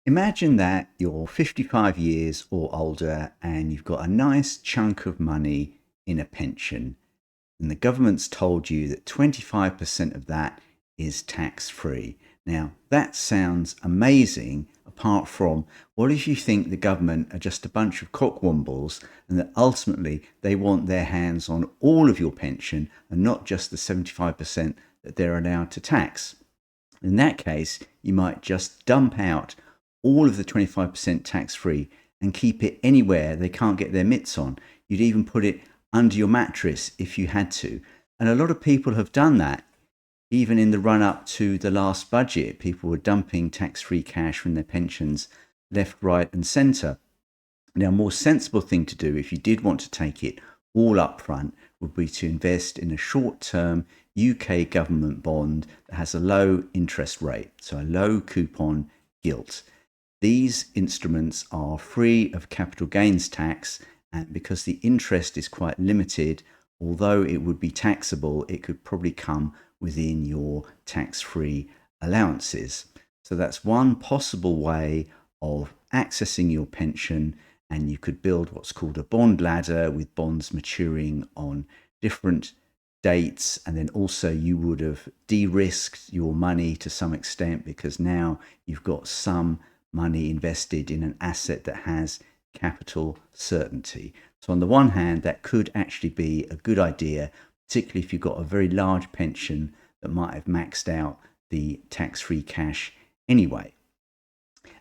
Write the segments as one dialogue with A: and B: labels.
A: Imagine that you're 55 years or older and you've got a nice chunk of money in a pension, and the government's told you that 25% of that is tax free. Now, that sounds amazing, apart from what if you think the government are just a bunch of cockwombles and that ultimately they want their hands on all of your pension and not just the 75% that they're allowed to tax? In that case, you might just dump out all of the 25% tax free and keep it anywhere they can't get their mitts on. You'd even put it under your mattress if you had to. And a lot of people have done that. Even in the run up to the last budget, people were dumping tax free cash from their pensions left, right, and centre. Now, a more sensible thing to do if you did want to take it all up front would be to invest in a short term UK government bond that has a low interest rate, so a low coupon gilt. These instruments are free of capital gains tax, and because the interest is quite limited, although it would be taxable, it could probably come within your tax-free allowances. So that's one possible way of accessing your pension, and you could build what's called a bond ladder with bonds maturing on different dates, and then also you would have de-risked your money to some extent because now you've got some money invested in an asset that has capital certainty. So on the one hand, that could actually be a good idea, particularly if you've got a very large pension that might have maxed out the tax-free cash anyway.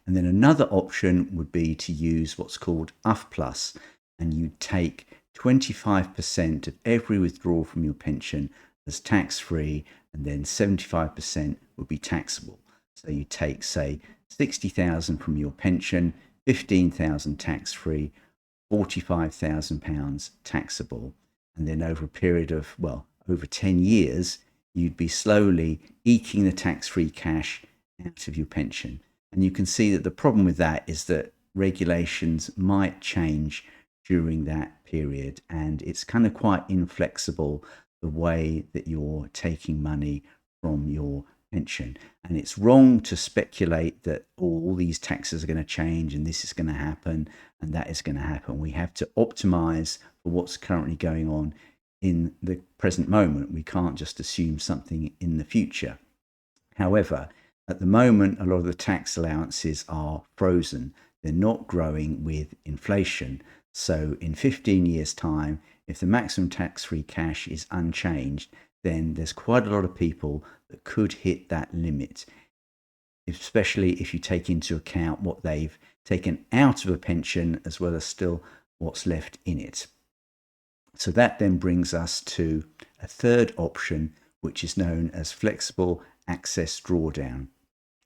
A: And then another option would be to use what's called UFPLS, and you take 25% of every withdrawal from your pension as tax-free, and then 75% would be taxable. So you take, say, 60,000 from your pension, 15,000 tax-free, £45,000 taxable. And then over a period of, over 10 years, you'd be slowly eking the tax-free cash out of your pension. And you can see that the problem with that is that regulations might change during that period, and it's kind of quite inflexible the way that you're taking money from your pension. And it's wrong to speculate that all these taxes are going to change and this is going to happen and that is going to happen. We have to optimize for what's currently going on in the present moment. We can't just assume something in the future. However, at the moment, a lot of the tax allowances are frozen. They're not growing with inflation. So in 15 years' time, if the maximum tax-free cash is unchanged, then there's quite a lot of people that could hit that limit, especially if you take into account what they've taken out of a pension as well as still what's left in it. So that then brings us to a third option, which is known as flexible access drawdown.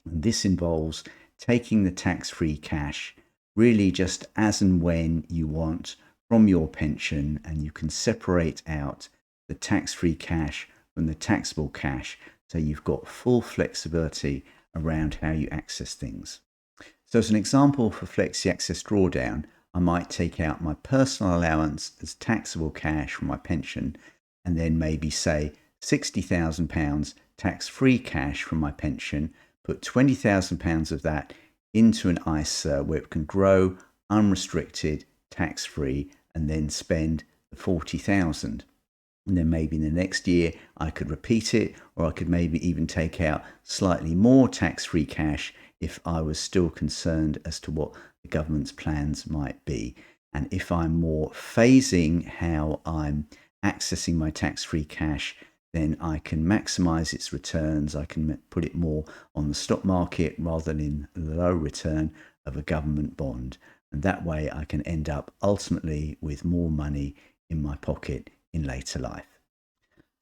A: And this involves taking the tax-free cash really just as and when you want from your pension, and you can separate out the tax-free cash from the taxable cash, so you've got full flexibility around how you access things. So as an example for Flexi Access Drawdown, I might take out my personal allowance as taxable cash from my pension, and then maybe say £60,000 tax-free cash from my pension, put £20,000 of that into an ISA where it can grow unrestricted, tax-free, and then spend the 40,000. And then maybe in the next year I could repeat it, or I could maybe even take out slightly more tax-free cash if I was still concerned as to what the government's plans might be. And if I'm more phasing how I'm accessing my tax-free cash, then I can maximize its returns. I can put it more on the stock market rather than in the low return of a government bond. And that way I can end up ultimately with more money in my pocket in later life.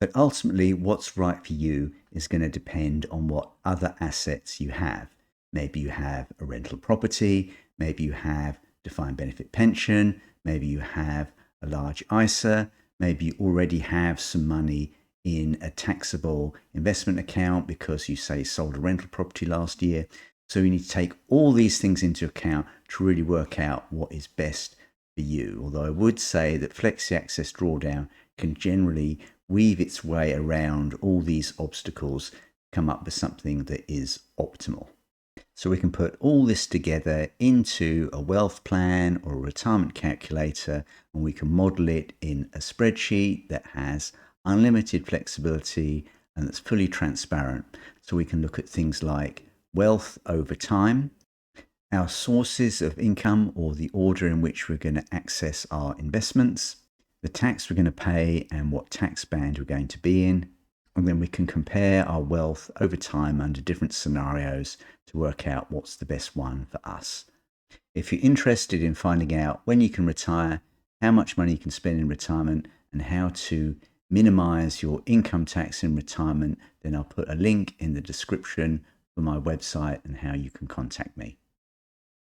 A: But ultimately, what's right for you is going to depend on what other assets you have. Maybe you have a rental property, maybe you have defined benefit pension, maybe you have a large ISA, maybe you already have some money in a taxable investment account because you say sold a rental property last year. So you need to take all these things into account to really work out what is best for you. Although I would say that Flexi Access Drawdown can generally weave its way around all these obstacles, come up with something that is optimal. So we can put all this together into a wealth plan or a retirement calculator, and we can model it in a spreadsheet that has unlimited flexibility and that's fully transparent. So we can look at things like wealth over time, our sources of income or the order in which we're going to access our investments, the tax we're going to pay and what tax band we're going to be in. And then we can compare our wealth over time under different scenarios to work out what's the best one for us. If you're interested in finding out when you can retire, how much money you can spend in retirement, and how to minimize your income tax in retirement, then I'll put a link in the description for my website and how you can contact me.